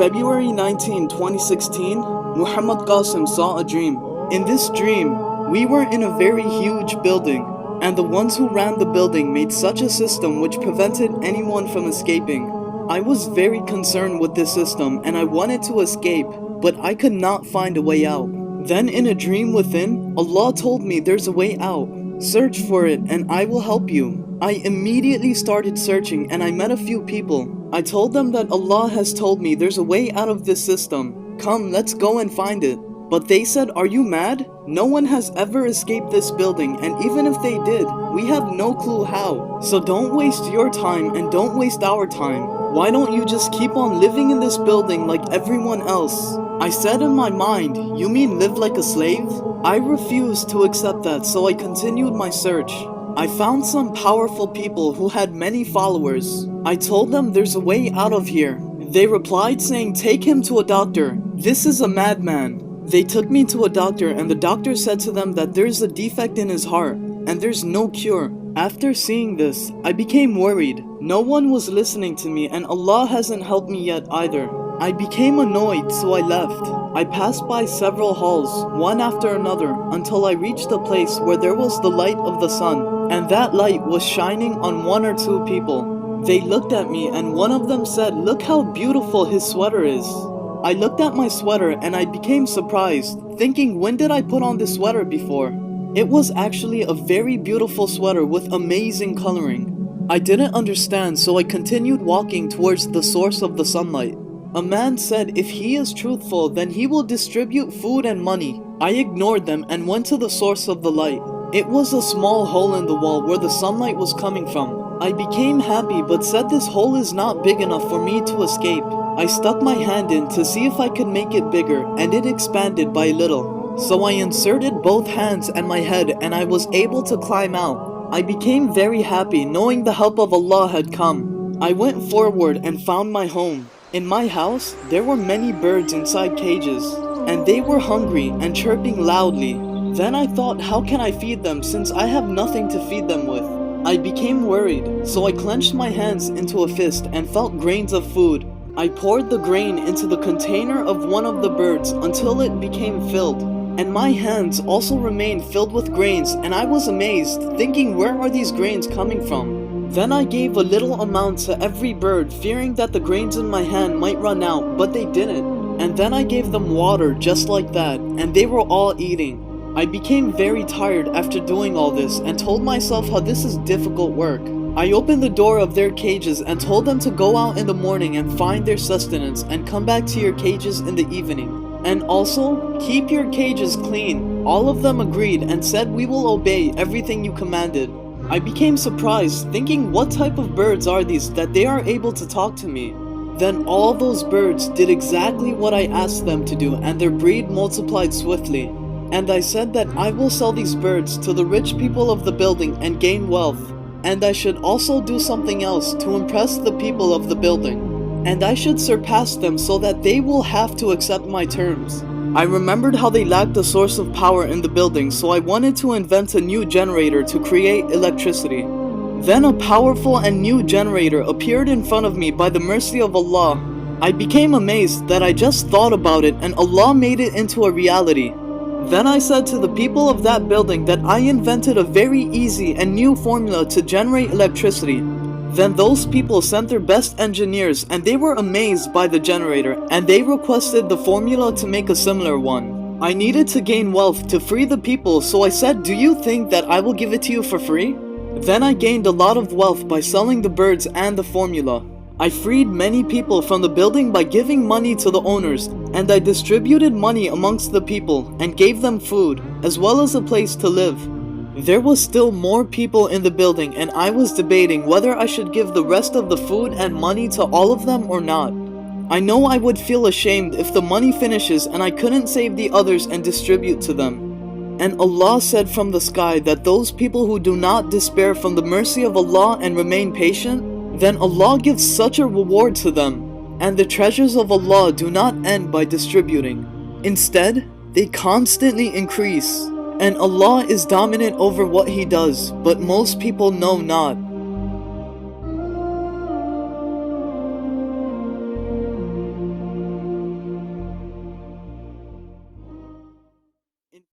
February 19, 2016, Muhammad Qasim saw a dream. In this dream, we were in a very huge building, and the ones who ran the building made such a system which prevented anyone from escaping. I was very concerned with this system and I wanted to escape, but I could not find a way out. Then in a dream within, Allah told me there's a way out. Search for it and I will help you. I immediately started searching and I met a few people. I told them that Allah has told me there's a way out of this system. Come, let's go and find it. But they said, are you mad? No one has ever escaped this building, and even if they did, we have no clue how. So don't waste your time and don't waste our time. Why don't you just keep on living in this building like everyone else? I said in my mind, you mean live like a slave? I refused to accept that, so I continued my search. I found some powerful people who had many followers. I told them there's a way out of here. They replied saying, take him to a doctor. This is a madman. They took me to a doctor and the doctor said to them that there's a defect in his heart and there's no cure. After seeing this, I became worried. No one was listening to me and Allah hasn't helped me yet either. I became annoyed, so I left. I passed by several halls, one after another, until I reached a place where there was the light of the sun, and that light was shining on one or two people. They looked at me and one of them said, look how beautiful his sweater is. I looked at my sweater and I became surprised, thinking, when did I put on this sweater before? It was actually a very beautiful sweater with amazing coloring. I didn't understand, so I continued walking towards the source of the sunlight. A man said if he is truthful, then he will distribute food and money. I ignored them and went to the source of the light. It was a small hole in the wall where the sunlight was coming from. I became happy but said this hole is not big enough for me to escape. I stuck my hand in to see if I could make it bigger and it expanded by little. So I inserted both hands and my head and I was able to climb out. I became very happy knowing the help of Allah had come. I went forward and found my home. In my house, there were many birds inside cages and they were hungry and chirping loudly. Then I thought, how can I feed them since I have nothing to feed them with? I became worried, so I clenched my hands into a fist and felt grains of food. I poured the grain into the container of one of the birds until it became filled, and my hands also remained filled with grains, and I was amazed, thinking, where are these grains coming from? Then I gave a little amount to every bird, fearing that the grains in my hand might run out, but they didn't. And then I gave them water just like that, and they were all eating. I became very tired after doing all this and told myself how this is difficult work. I opened the door of their cages and told them to go out in the morning and find their sustenance and come back to your cages in the evening. And also, keep your cages clean. All of them agreed and said we will obey everything you commanded. I became surprised, thinking what type of birds are these that they are able to talk to me. Then all those birds did exactly what I asked them to do and their breed multiplied swiftly. And I said that I will sell these birds to the rich people of the building and gain wealth. And I should also do something else to impress the people of the building. And I should surpass them so that they will have to accept my terms. I remembered how they lacked a source of power in the building, so I wanted to invent a new generator to create electricity. Then a powerful and new generator appeared in front of me by the mercy of Allah. I became amazed that I just thought about it and Allah made it into a reality. Then I said to the people of that building that I invented a very easy and new formula to generate electricity. Then those people sent their best engineers and they were amazed by the generator and they requested the formula to make a similar one. I needed to gain wealth to free the people, so I said, do you think that I will give it to you for free? Then I gained a lot of wealth by selling the birds and the formula. I freed many people from the building by giving money to the owners, and I distributed money amongst the people and gave them food, as well as a place to live. There was still more people in the building and I was debating whether I should give the rest of the food and money to all of them or not. I know I would feel ashamed if the money finishes and I couldn't save the others and distribute to them. And Allah said from the sky that those people who do not despair from the mercy of Allah and remain patient, then Allah gives such a reward to them, and the treasures of Allah do not end by distributing. Instead, they constantly increase, and Allah is dominant over what He does, but most people know not.